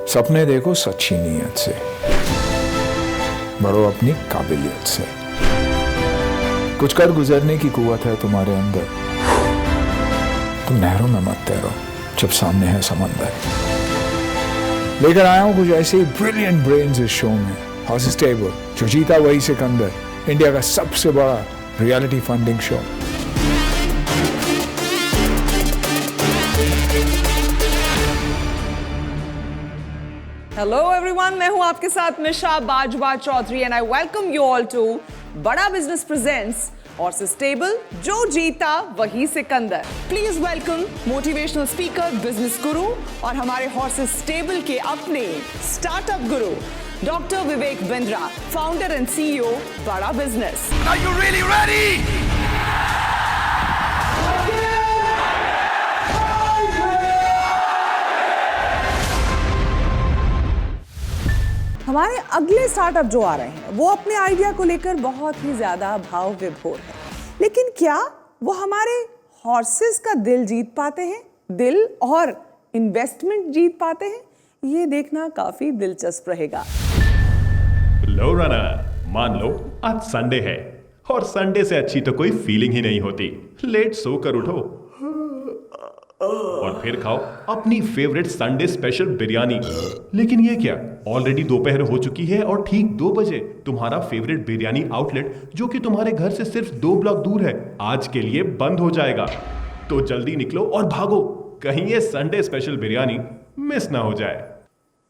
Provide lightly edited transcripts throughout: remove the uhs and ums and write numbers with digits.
सपने देखो सच्ची नीयत से, बढ़ो अपनी काबिलियत से। कुछ कर गुजरने की कुव्वत है तुम्हारे अंदर, तुम नहरों में मत तैरो जब सामने है समंदर। लेकर आया हूं कुछ ऐसे ब्रिलियंट ब्रेन्स इस शो में। हाउस स्टेबल, जो जीता वही सिकंदर, इंडिया का सबसे बड़ा reality funding show. Hello everyone, मैं हूं आपके साथ Nisha Bajwa Chaudhary and I welcome you all to Bada business presents horses stable, जो जीता वही सिकंदर। Please welcome motivational speaker, business guru और हमारे हॉर्सेस स्टेबल के अपने startup guru doctor Vivek Bindra, founder and CEO Bada business. Are you really ready? हमारे अगले स्टार्टअप जो आ रहे हैं वो अपने आइडिया को लेकर बहुत ही ज्यादा भाव विभोर है, लेकिन क्या वो हमारे हॉर्सेस का दिल जीत पाते हैं, दिल और इन्वेस्टमेंट जीत पाते हैं? ये देखना काफी दिलचस्प रहेगा। लो रनर, मान लो आज संडे है और संडे से अच्छी तो कोई फीलिंग ही नहीं होती। लेट सोकर उठो और फिर खाओ अपनी फेवरेट संडे स्पेशल बिरयानी। लेकिन ये क्या, ऑलरेडी दोपहर हो चुकी है और ठीक 2 बजे तुम्हारा फेवरेट बिरयानी आउटलेट, जो कि तुम्हारे घर से सिर्फ 2 ब्लॉक दूर है, आज के लिए बंद हो जाएगा। तो जल्दी निकलो और भागो, कहीं ये संडे स्पेशल बिरयानी मिस ना हो जाए।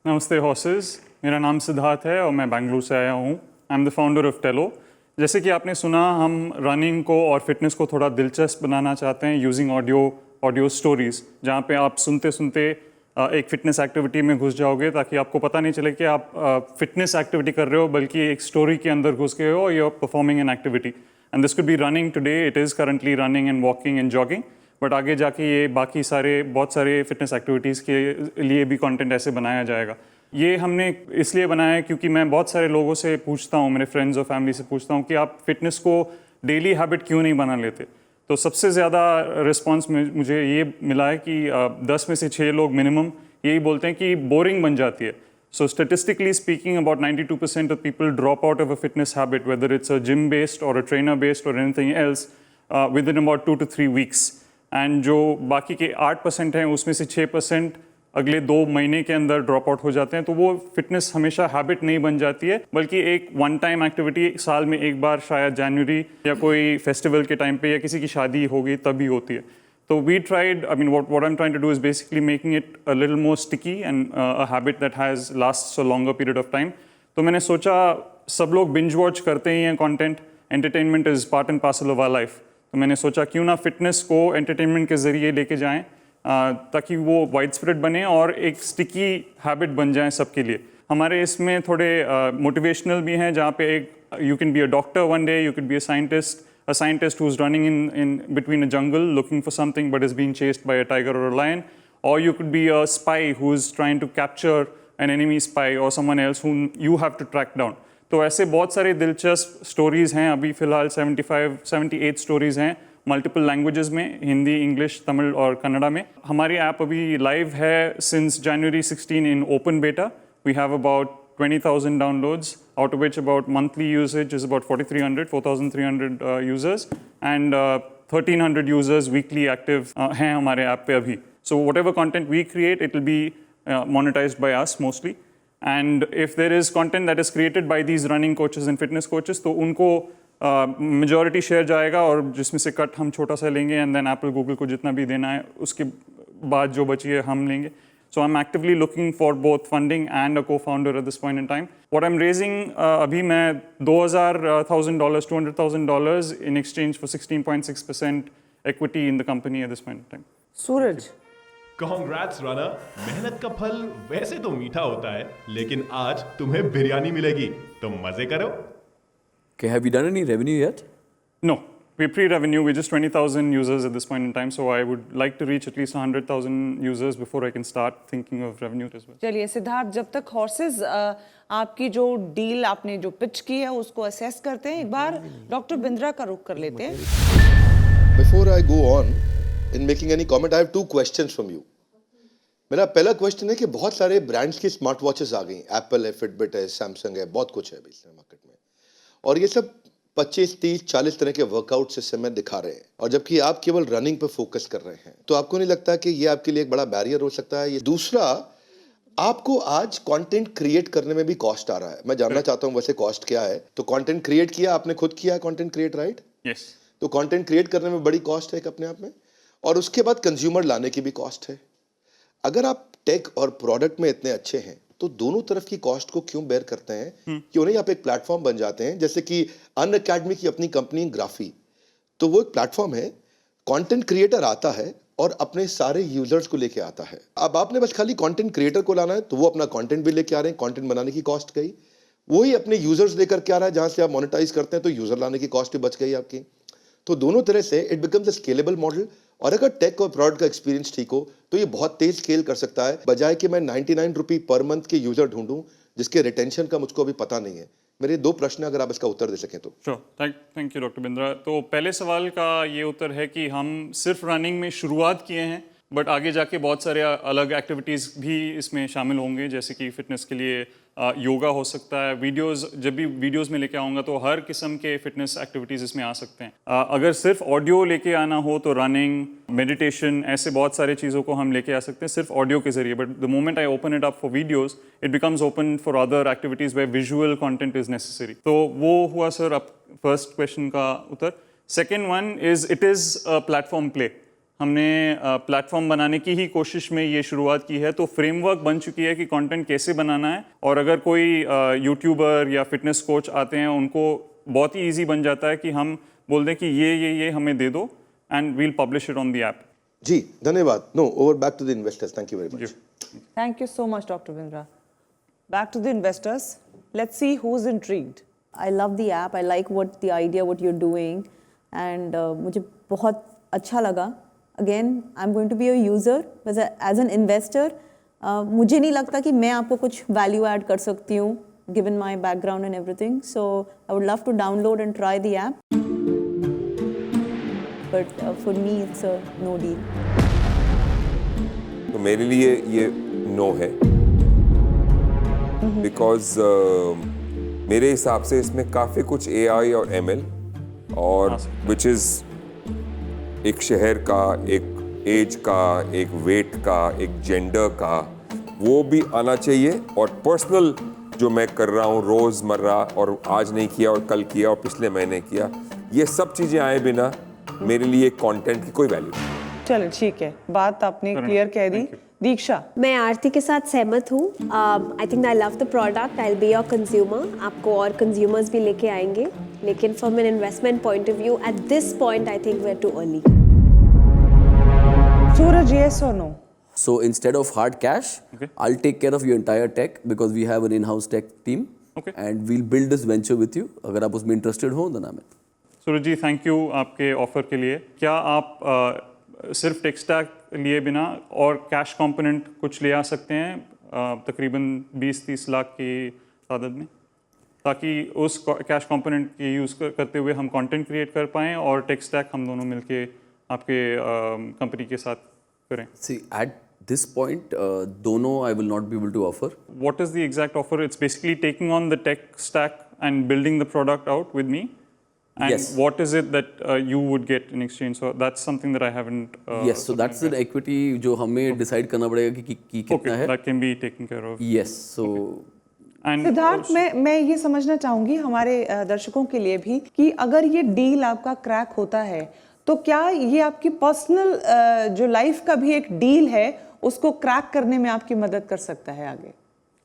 नमस्ते हॉर्सेस, मेरा नाम सिद्धार्थ है और मैं बेंगलुरु से आया हूँ। I am the founder of Tello. जैसे कि आपने सुना, हम रनिंग को और फिटनेस को थोड़ा दिलचस्प बनाना चाहते हैं यूजिंग ऑडियो स्टोरीज, जहाँ पे आप सुनते सुनते एक फिटनेस एक्टिविटी में घुस जाओगे, ताकि आपको पता नहीं चले कि आप फिटनेस एक्टिविटी कर रहे हो, बल्कि एक स्टोरी के अंदर घुस गए हो, you are performing an activity. And this could be running today, it is currently running and walking and jogging, but आगे जाके ये बाकी बहुत सारे फिटनेस एक्टिविटीज़ के लिए भी कंटेंट ऐसे बनाया जाएगा। ये हमने इसलिए बनाया है क्योंकि मैं बहुत सारे लोगों से पूछता हूँ, मेरे फ्रेंड्स और फैमिली से पूछता हूँ कि आप फिटनेस को डेली हैबिट क्यों नहीं बना लेते। तो सबसे ज़्यादा रिस्पांस मुझे ये मिला है कि 10 में से 6 लोग मिनिमम यही बोलते हैं कि बोरिंग बन जाती है। So statistically speaking, about 92% of people drop out of a fitness habit, whether it's a gym based or a trainer based or anything else, within about 2 to 3 weeks। And जो बाकी के 8% हैं, उसमें से 6% अगले 2 महीने के अंदर ड्रॉप आउट हो जाते हैं। तो वो फिटनेस हमेशा हैबिट नहीं बन जाती है, बल्कि एक वन टाइम एक्टिविटी साल में एक बार, शायद जनवरी या कोई फेस्टिवल के टाइम पे या किसी की शादी होगी तभी होती है। तो we tried, I mean what I am trying to do is basically making it a little more sticky and a habit that has lasts a longer period of time. तो मैंने सोचा, सब लोग बिंज वॉच करते ही हैं content, entertainment is part and parcel of our life. तो मैंने सोचा क्यों ना फिटनेस को एंटरटेनमेंट के जरिए लेके जाएं, ताकि वो वाइड स्प्रेड बने और एक स्टिकी हैबिट बन जाए सबके लिए। हमारे इसमें थोड़े मोटिवेशनल भी हैं, जहाँ पे एक you can be a doctor one day, you can be a scientist who's running in between a jungle looking for something but is being chased by a tiger or a lion, or you could be a spy who's trying to capture an enemy spy or someone else whom you have to track down. तो ऐसे बहुत सारे दिलचस्प stories हैं। अभी फ़िलहाल 78 stories हैं multiple languages में, हिंदी, इंग्लिश, तमिल और कन्नड़ा में। हमारी ऐप अभी लाइव है since January 16 in open beta. We have about 20,000 downloads, out of which about monthly usage is about 4,300 users, and 1,300 users weekly active हैं हमारे ऐप पे अभी। So whatever content we create, it will be monetized by us mostly. And if there is content that is created by these running coaches and fitness coaches, तो उनको majority share जाएगा, और जिसमें से कट हम छोटा सा लेंगे, and then Apple, Google को जितना भी देना है उसके बाद जो बची है हम लेंगे। So I'm actively looking for both funding and a co-founder at this point in time. What I'm raising, अभी मैं $200,000 in exchange for 16.6% equity in the company at this point in time. Suraj, Congrats runner, मेहनत का फल वैसे तो मीठा होता है, लेकिन आज तुम्हें बिरयानी मिलेगी, तो मजे करो। Okay, have you done any revenue yet? No, we're pre-revenue. We're just 20,000 users at this point in time. So I would like to reach at least 100,000 users before I can start thinking of revenue as well. चलिए सिद्धार्थ, जब तक horses आपकी जो deal आपने जो pitch की है उसको असेस करते हैं, एक बार डॉक्टर बिंद्रा का रुख कर लेते हैं। Before I go on in making any comment, I have 2 questions from you. मेरा पहला क्वेश्चन है कि बहुत सारे ब्रांड्स की स्मार्ट वॉचेस आ गई, एप्पल है, फिटबिट है, सैमसंग है, बहुत कुछ है इस मार्केट में, और ये सब 25, 30, 40 तरह के वर्कआउट्स इस समय दिखा रहे हैं, और जबकि आप केवल रनिंग पे फोकस कर रहे हैं, तो आपको नहीं लगता कि ये आपके लिए एक बड़ा बैरियर हो सकता है? ये दूसरा, आपको आज कंटेंट क्रिएट करने में भी कॉस्ट आ रहा है। मैं जानना चाहता हूँ वैसे कॉस्ट क्या है। तो कंटेंट क्रिएट किया आपने, खुद किया कंटेंट क्रिएट, राइट? यस। तो कंटेंट क्रिएट करने में बड़ी कॉस्ट है एक अपने आप में, और उसके बाद कंज्यूमर लाने की भी कॉस्ट है। अगर आप टेक और प्रोडक्ट में इतने अच्छे हैं तो दोनों तरफ की कॉस्ट को क्यों बेयर करते हैं? क्यों नहीं आप एक प्लेटफॉर्म बन जाते हैं, जैसे कि अनअकैडमी की अपनी कंपनी ग्राफी, तो वो एक प्लेटफॉर्म है, कंटेंट क्रिएटर आता है और अपने सारे यूजर्स को लेके आता है। अब आपने बस खाली कंटेंट क्रिएटर को लाना है, तो वो अपना कंटेंट भी लेके आ रहे हैं, कंटेंट बनाने की कॉस्ट गई, वही अपने यूजर्स लेकर के आ रहा है, जहां से आप मोनेटाइज करते हैं तो यूजर लाने की कॉस्ट भी बच गई आपकी। तो दोनों तरह से it becomes a scalable model, और अगर टेक और प्रोडक्ट का एक्सपीरियंस ठीक हो तो ये बहुत तेज स्केल कर सकता है, बजाय कि मैं 99 रुपये पर मंथ के यूजर ढूंढूं जिसके रिटेंशन का मुझको अभी पता नहीं है। मेरे 2 प्रश्न, अगर आप इसका उत्तर दे सकें तो। Sure, thank you doctor Bindra. तो पहले सवाल का ये उत्तर है कि हम सिर्फ रनिंग में शुरुआत किए हैं, बट आगे जाके बहुत सारे अलग एक्टिविटीज़ भी इसमें शामिल होंगे, जैसे कि फिटनेस के लिए योगा हो सकता है। वीडियोस, जब भी वीडियोस में लेके आऊँगा तो हर किस्म के फिटनेस एक्टिविटीज़ इसमें आ सकते हैं। अगर सिर्फ ऑडियो लेके आना हो तो रनिंग, मेडिटेशन, ऐसे बहुत सारे चीज़ों को हम लेके आ सकते हैं सिर्फ ऑडियो के जरिए। But the moment I open it up for videos, it becomes open for other activities where visual content is necessary. तो वो हुआ सर अब फर्स्ट क्वेश्चन का उत्तर। Second one is, it is a platform play. हमने platform बनाने की ही कोशिश में ये शुरुआत की है, तो फ्रेमवर्क बन चुकी है कि कंटेंट कैसे बनाना है, और अगर कोई यूट्यूबर या फिटनेस कोच आते हैं उनको बहुत ही इजी बन जाता है कि हम बोल दें कि ये हमें दे दो and we'll publish it on the app. जी धन्यवाद। No, over back to the investors. Thank you very much. Thank you so much, Dr. Bindra. Back to the investors. Let's see who's intrigued. I love the app. I like the idea, what you're doing, and मुझे बहुत अच्छा लगा. Again, I'm going to be a user. As an investor, मुझे नहीं लगता कि मैं आपको कुछ value add कर सकती हूँ, given my background and everything. So I would love to download and try the app. But for me, it's a no deal. तो मेरे लिए ये नो है, बिकॉज मेरे हिसाब से इसमें काफ़ी कुछ AI और ML और विच इज़ एक शहर का, एक एज का, एक वेट का, एक जेंडर का, वो भी आना चाहिए। और पर्सनल जो मैं कर रहा हूँ रोज़मर्रा, और आज नहीं किया और कल किया और पिछले महीने किया, ये सब चीज़ें आए बिना मेरे लिए कंटेंट की कोई वैल्यू नहीं। चलो ठीक है, बात आपने क्लियर कह दी। दीक्षा, मैं आरती के साथ सहमत हूँ। I think I love the product, I will be your consumer. आपको और कंज्यूमर्स भी लेके आएंगे, लेकिन from an investment point of view at this point I think we are too early. Suraj, yes or no? So instead of hard cash, I'll take care of your entire tech because we have an in-house tech team, and we'll build this venture with you. अगर आप उसमें interested हो तो नाम है। सूरज जी, thank you आपके offer के लिए। क्या आप सिर्फ टेक स्टैक लिए बिना और कैश कंपोनेंट कुछ ले आ सकते हैं, तकरीबन 20-30 लाख की तादाद में, ताकि उस कैश कंपोनेंट की यूज़ करते हुए हम कंटेंट क्रिएट कर पाएँ और टेक स्टैक हम दोनों मिलके आपके कंपनी के साथ करें? See, at this point, दोनों I will not be able to offer. What is the exact offer? It's basically taking on the tech stack and building the product out with me. And Yes. what is it that you would get in exchange? So that's something that I haven't. Yes, so that's an equity जो हमें decide करना पड़ेगा कि कितना है. That can be taken care of. Yes, so. And Siddharth, मैं ये समझना चाहूंगी हमारे दर्शकों के लिए भी कि अगर ये डील आपका क्रैक होता है तो क्या ये आपकी पर्सनल जो लाइफ का भी एक डील है उसको क्रैक करने में आपकी मदद कर सकता है आगे?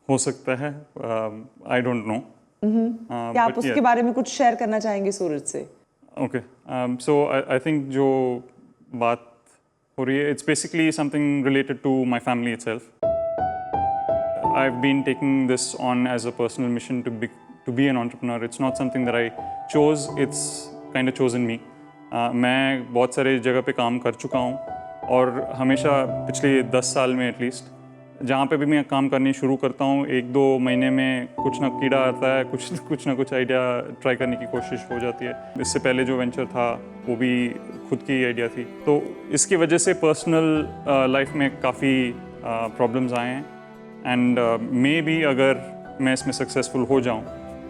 हो सकता है, आई डोंट नो। क्या आप उसके बारे में कुछ शेयर करना चाहेंगे सूरज से? ओके, सो आई थिंक जो बात हो रही है, it's basically something related to my family itself. I've been taking this on as a personal mission to be an entrepreneur. It's not something that I chose, it's kind of chosen me. मैं बहुत सारे जगह पे काम कर चुका हूँ और हमेशा पिछले 10 साल में एटलीस्ट जहाँ पे भी मैं काम करनी शुरू करता हूँ, 1-2 महीने में कुछ ना कीड़ा आता है, कुछ ना कुछ आइडिया ट्राई करने की कोशिश हो जाती है। इससे पहले जो वेंचर था वो भी खुद की आइडिया थी, तो इसकी वजह से पर्सनल लाइफ में काफ़ी प्रॉब्लम्स आए हैं, एंड मे बी अगर मैं इसमें सक्सेसफुल हो जाऊँ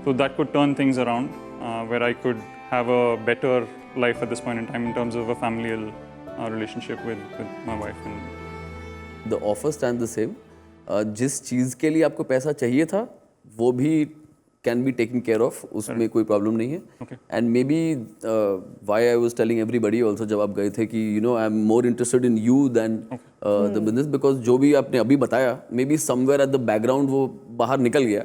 तो that could turn things around where I could have a better life at this point in time in terms of a familial relationship with my wife. The offer stand the same. जिस चीज़ के लिए आपको पैसा चाहिए था वो भी can be taken care of, उसमें कोई प्रॉब्लम नहीं है. And maybe why I was telling everybody also जब आप गए थे कि you know I am more interested in you than the business, because जो भी आपने अभी बताया maybe somewhere at the background वो बाहर निकल गया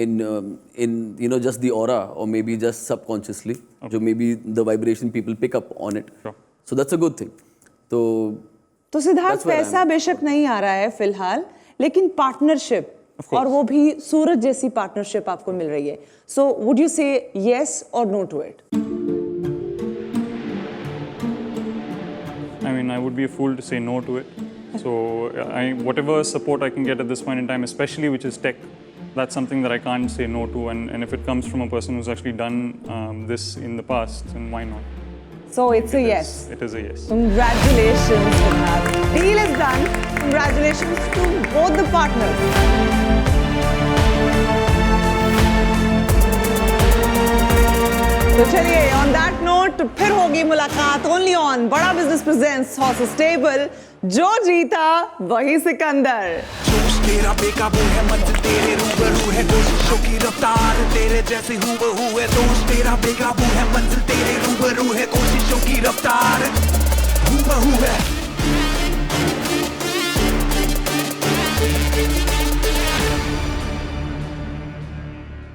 in you know just the aura or maybe just subconsciously, जो maybe the vibration people pick up on it. So that's a good thing. तो सिद्धार्थ पैसा बेशक नहीं आ रहा है फिलहाल, लेकिन पार्टनरशिप और वो भी सूरज जैसी पार्टनरशिप आपको मिल रही है. So would you say yes और नो टू इट? I mean, I would be a fool to say no to it. So, whatever support I can get at this point in time, especially which is tech, that's something that I can't say no to. And if it comes from a person who's actually done this in the past, then why not? So it's a yes. It is a yes. Congratulations, Siddharth. Deal is done. Congratulations to both the partners. तो चलिए on that note फिर होगी मुलाकात only on बड़ा business presents Horses Stable. जो जीता वही सिकंदर. जोश तेरा बेकाबू है, मंजिल तेरे रूबरू है, कोशिशों की रफ्तार तेरे जैसे हूबहू है. जोश तेरा बेकाबू है, मंजिल तेरे रूबरू है, कोशिशों की रफ्तार हूबहू है.